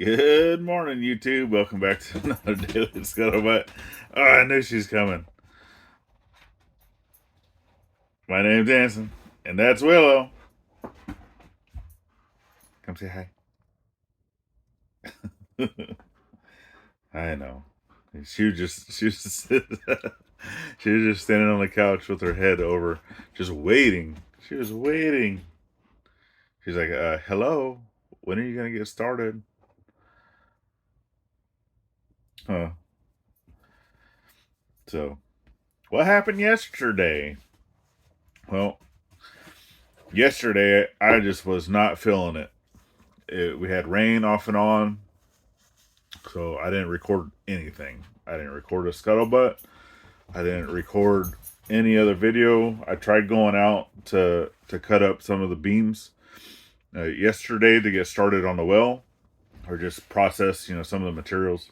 Good morning, YouTube. Welcome back to another Daily Scuttlebutt. Oh, I knew she's coming. My name's Anson, and that's Willow. Come say hi. I know. She was just standing on the couch with her head over, just waiting. She was waiting. She's like, hello. When are you gonna get started? Huh. So, what happened yesterday? Well, yesterday I just was not feeling it. We had rain off and on, so I didn't record anything. I didn't record a scuttlebutt. I didn't record any other video. I tried going out to cut up some of the beams yesterday to get started on the well, or just process some of the materials,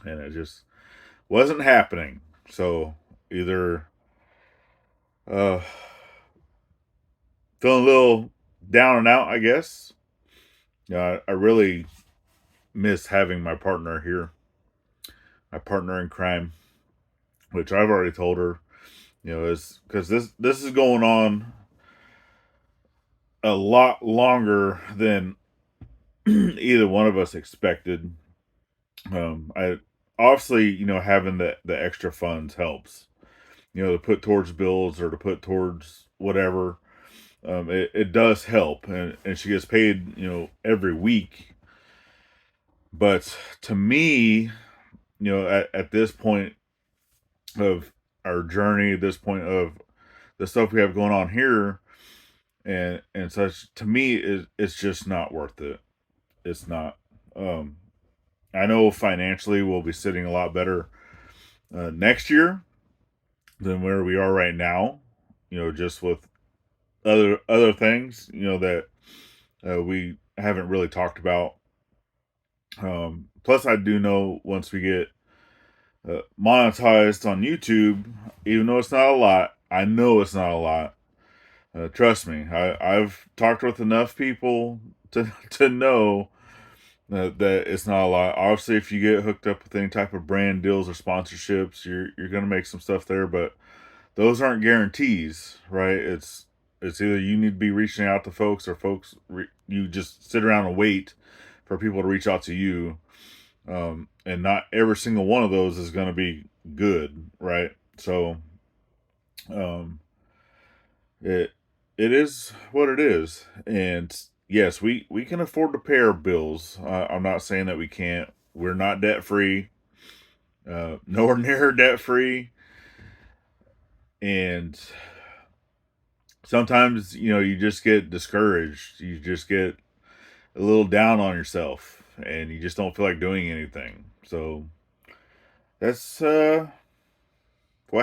and it just wasn't happening. So either uh, feeling a little down and out, I guess. I really miss having my partner here, my partner in crime, which I've already told her, is because this is going on a lot longer than either one of us expected. I obviously, having the extra funds helps, to put towards bills or to put towards whatever. It does help, and she gets paid, every week. But to me, at this point of our journey, at this point of the stuff we have going on here, and such, to me it's just not worth it. It's not. um I know financially we'll be sitting a lot better next year than where we are right now, just with other things that we haven't really talked about. Plus I do know once we get monetized on YouTube, even though it's not a lot, I know it's not a lot. Trust me, I've talked with enough people to know that it's not a lot. Obviously, if you get hooked up with any type of brand deals or sponsorships, you're gonna make some stuff there, but those aren't guarantees, right? It's either you need to be reaching out to folks, or you just sit around and wait for people to reach out to you. And not every single one of those is going to be good, right? So, um, it it is what it is, and yes, we can afford to pay our bills. I'm not saying that we can't. We're not debt free, nowhere near debt free, and sometimes you just get discouraged. You just get a little down on yourself, and you just don't feel like doing anything. So that's what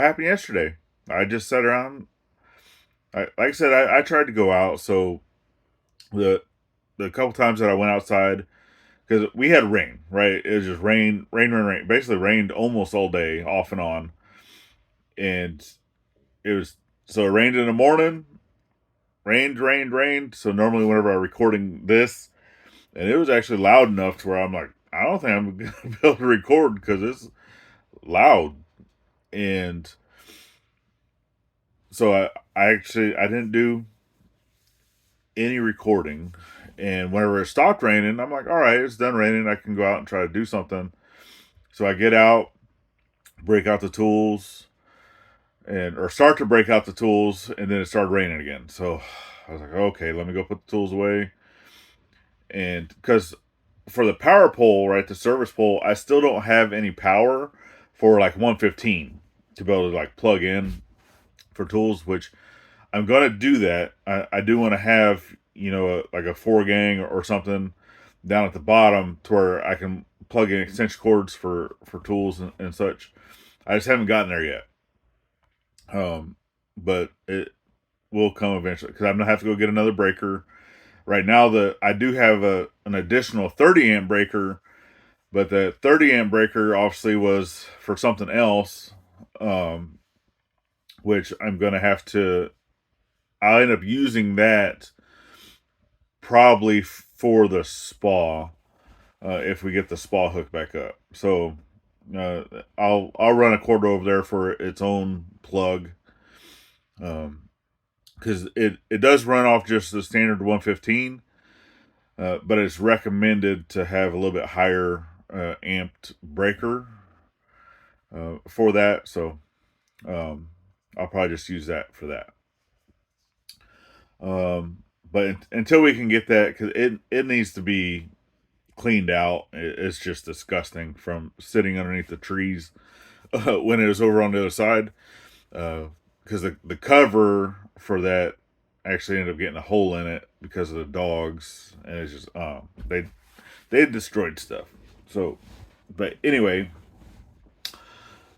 happened yesterday. I just sat around. Like I said, I tried to go out. So the the couple times that I went outside, because we had rain, right? It was just rain, rain, rain, rain. Basically, rained almost all day, off and on, and it was so it rained in the morning, rained, rained, rained. So normally, whenever I'm recording this, and it was actually loud enough to where I'm like, I don't think I'm gonna be able to record because it's loud, and so I didn't do any recording. And whenever it stopped raining, I'm like, all right, it's done raining. I can go out and try to do something. So I get out, break out the tools, and or start to break out the tools, and then it started raining again. So I was like, okay, let me go put the tools away. And because for the power pole, right, the service pole, I still don't have any power for like 115 to be able to like plug in for tools, which I'm gonna do that. I do want to have like a 4-gang or something down at the bottom to where I can plug in extension cords for tools and such. I just haven't gotten there yet. But it will come eventually because I'm gonna have to go get another breaker. Right now, I do have an additional 30 amp breaker, but the 30 amp breaker obviously was for something else, um, which I'm gonna have to. I'll end up using that probably for the spa, if we get the spa hook back up. So uh, I'll run a cord over there for its own plug, because it does run off just the standard 115, but it's recommended to have a little bit higher amped breaker for that. So I'll probably just use that for that. But until we can get that, because it needs to be cleaned out. It's just disgusting from sitting underneath the trees when it was over on the other side. Because the cover for that actually ended up getting a hole in it because of the dogs, and it's just they destroyed stuff. So, but anyway,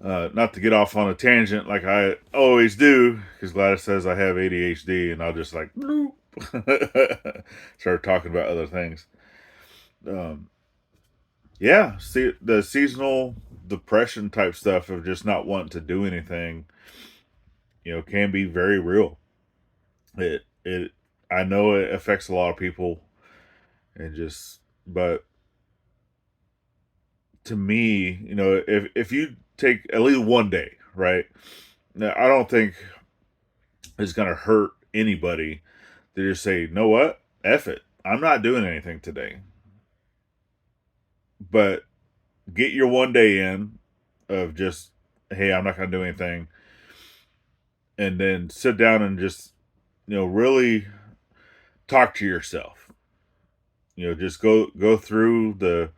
not to get off on a tangent like I always do, because Gladys says I have ADHD, and I'll just like nope. Start talking about other things. Um, yeah, see the seasonal depression type stuff of just not wanting to do anything, can be very real. It I know it affects a lot of people, and just but to me, if you take at least one day, right? Now, I don't think it's gonna hurt anybody to just say, know what, F it, I'm not doing anything today. But get your one day in of just, hey, I'm not gonna do anything, and then sit down and just, really talk to yourself. Just go through the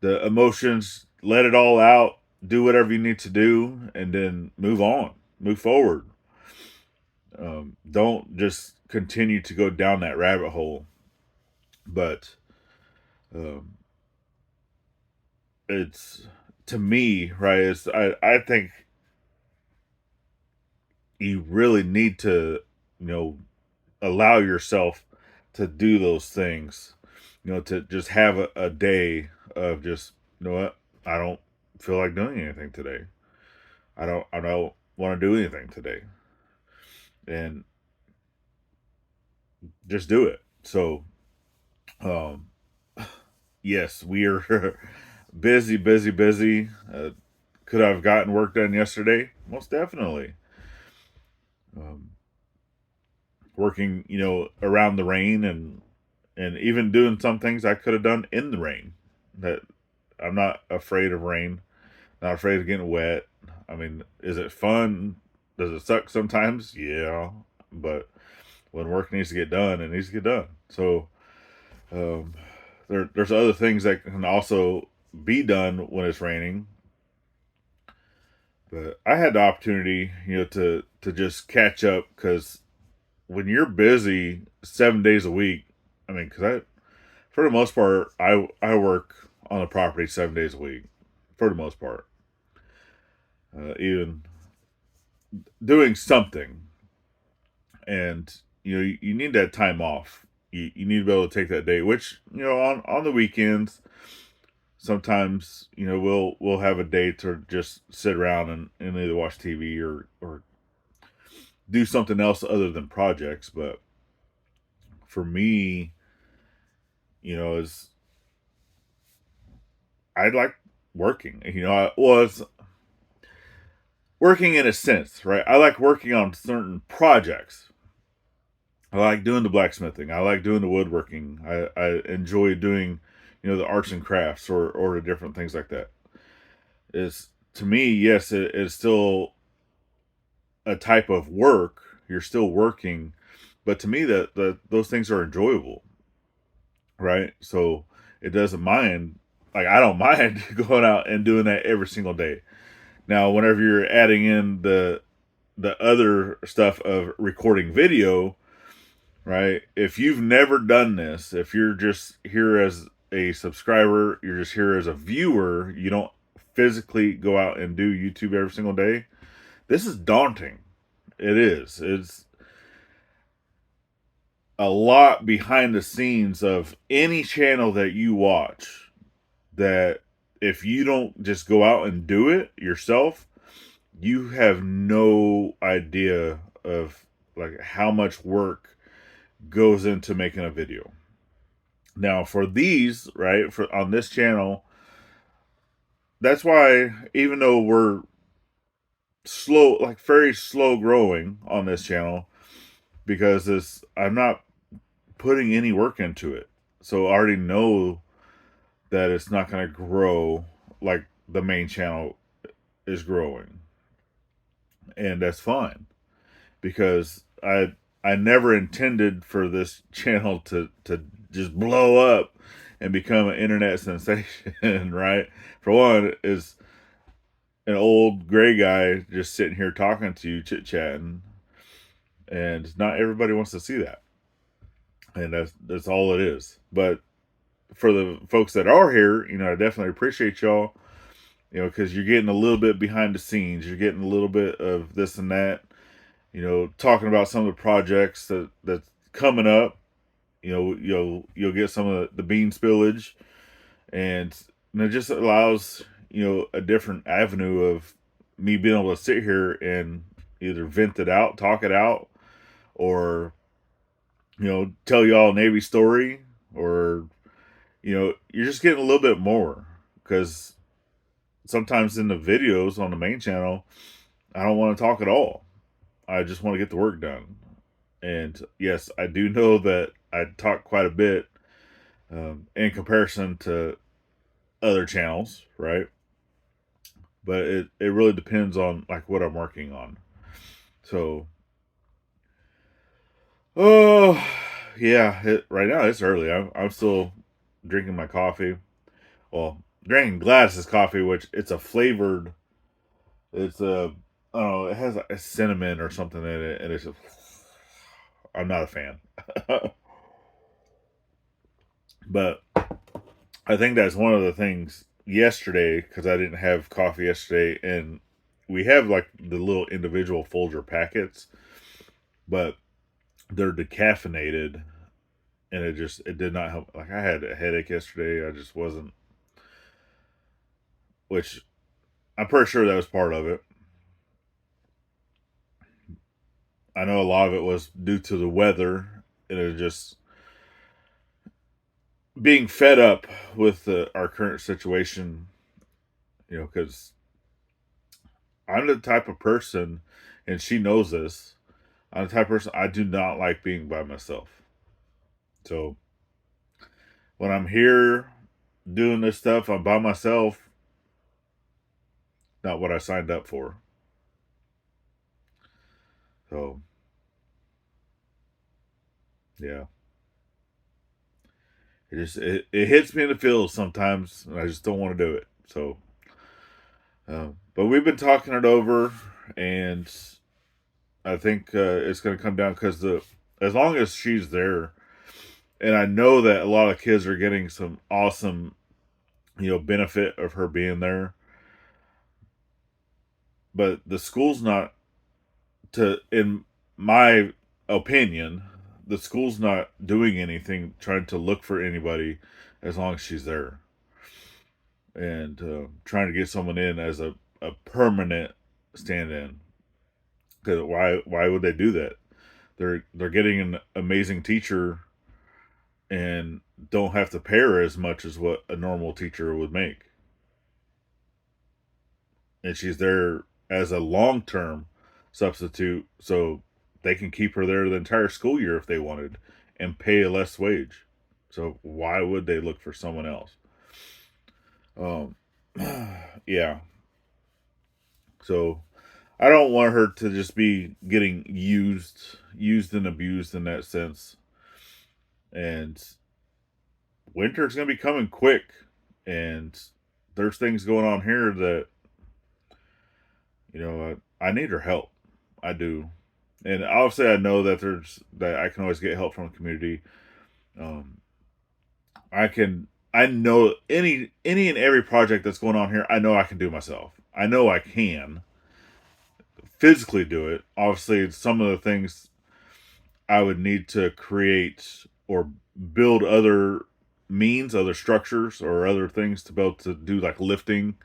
emotions, let it all out, do whatever you need to do, and then move on, move forward. Don't just continue to go down that rabbit hole. But um, it's to me, right? I think you really need to, allow yourself to do those things. To just have a day of just, what, I don't feel like doing anything today. I don't want to do anything today, and just do it. So, um, yes, we are busy, busy, busy. Could I have gotten work done yesterday? Most definitely. Um, Working, around the rain, and even doing some things I could have done in the rain. That I'm not afraid of rain, not afraid of getting wet. I mean, is it fun? Does it suck sometimes? Yeah, but when work needs to get done, it needs to get done. So um, there's other things that can also be done when it's raining. But I had the opportunity, to just catch up, because when you're busy 7 days a week, I mean, because for the most part, I work on the property 7 days a week, for the most part. Even doing something, and you need that time off. You need to be able to take that day, which on the weekends sometimes we'll have a day to just sit around and either watch TV or do something else other than projects. But for me, is I like working. I was working in a sense, right? I like working on certain projects. I like doing the blacksmithing. I like doing the woodworking. I enjoy doing, the arts and crafts, or the different things like that. Is to me, yes, it is still a type of work. You're still working, but to me, that those things are enjoyable, right? So it doesn't mind. Like, I don't mind going out and doing that every single day. Now, whenever you're adding in the other stuff of recording video, right? If you've never done this, if you're just here as a subscriber, you're just here as a viewer, you don't physically go out and do YouTube every single day, this is daunting. It is. It's a lot behind the scenes of any channel that you watch, that if you don't just go out and do it yourself, you have no idea of like how much work goes into making a video. Now for these, right, for on this channel, that's why even though we're slow, like very slow growing on this channel, because I'm not putting any work into it. So I already know that it's not going to grow like the main channel is growing. And that's fine because I never intended for this channel to just blow up and become an internet sensation, right? For one, is an old gray guy just sitting here talking to you, chit chatting, and not everybody wants to see that, and that's all it is. But for the folks that are here, I definitely appreciate y'all, because you're getting a little bit behind the scenes, you're getting a little bit of this and that, talking about some of the projects that's coming up. You'll get some of the bean spillage, and it just allows a different avenue of me being able to sit here and either vent it out, talk it out, or tell y'all a Navy story, or you're just getting a little bit more because sometimes in the videos on the main channel, I don't want to talk at all. I just want to get the work done. And yes, I do know that I talk quite a bit in comparison to other channels, right? But it really depends on like what I'm working on. So, oh yeah, right now it's early. I'm still drinking my coffee. Well, drinking Gladys's coffee, which it's a flavored. It's a I don't know. It has a cinnamon or something in it, and I'm not a fan. But I think that's one of the things yesterday because I didn't have coffee yesterday, and we have like the little individual Folger packets, but they're decaffeinated, and it did not help. Like I had a headache yesterday. I just wasn't, which I'm pretty sure that was part of it. I know a lot of it was due to the weather, and it just being fed up with our current situation. Because I'm the type of person, and she knows this. I'm the type of person I do not like being by myself. So when I'm here doing this stuff, I'm by myself. Not what I signed up for. So yeah, it hits me in the feels sometimes, and I just don't want to do it. So, but we've been talking it over, and I think it's going to come down because the as long as she's there, and I know that a lot of kids are getting some awesome benefit of her being there, but the school's not to in my opinion, the school's not doing anything trying to look for anybody as long as she's there, and trying to get someone in as a permanent stand-in. Because why would they do that? They're getting an amazing teacher and don't have to pay her as much as what a normal teacher would make, and she's there as a long-term substitute, so they can keep her there the entire school year if they wanted and pay a less wage. So why would they look for someone else? Um, yeah. So I don't want her to just be getting used and abused in that sense. And winter's gonna be coming quick, and there's things going on here that I need her help. I do, and obviously I know that I can always get help from the community. Um, I know any and every project that's going on here. I know I can do myself. I know I can physically do it. Obviously, some of the things I would need to create or build other means, other structures, or other things to be able to do like lifting.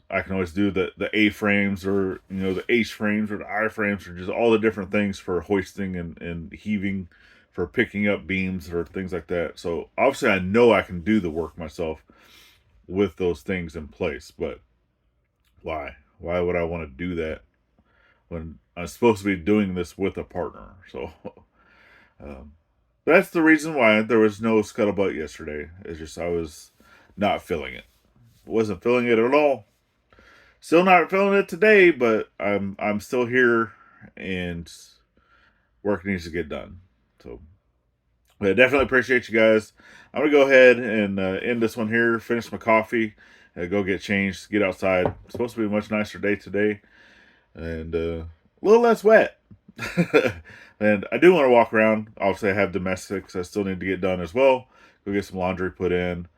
I can always do the A frames or the H frames or the I frames or just all the different things for hoisting and heaving for picking up beams or things like that. So obviously I know I can do the work myself with those things in place, but why? Why would I want to do that when I'm supposed to be doing this with a partner? So um, that's the reason why there was no scuttlebutt yesterday. It's just I was not feeling it. Wasn't feeling it at all. Still not feeling it today, but I'm still here and work needs to get done. So but I definitely appreciate you guys. I'm gonna go ahead and end this one here. Finish my coffee, go get changed, get outside. It's supposed to be a much nicer day today, and a little less wet. And I do want to walk around. Obviously, I have domestics I still need to get done as well. Go get some laundry put in,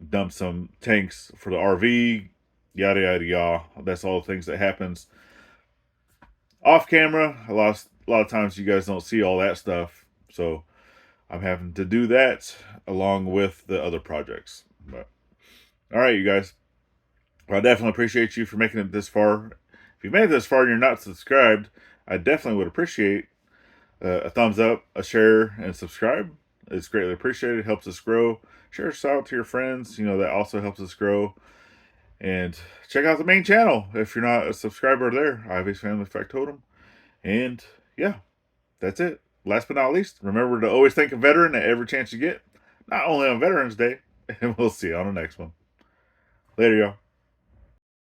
dump some tanks for the RV, yada yada yada. That's all the things that happens off camera. A lot of times you guys don't see all that stuff, so I'm having to do that along with the other projects. But all right, you guys. Well, I definitely appreciate you for making it this far. If you made it this far and you're not subscribed, I definitely would appreciate a thumbs up, a share, and subscribe. It's greatly appreciated. It helps us grow. Share us out to your friends. That also helps us grow. And check out the main channel if you're not a subscriber there. Ivy's Family Factotum. And yeah, that's it. Last but not least, remember to always thank a veteran at every chance you get. Not only on Veterans Day. And we'll see you on the next one. Later, y'all.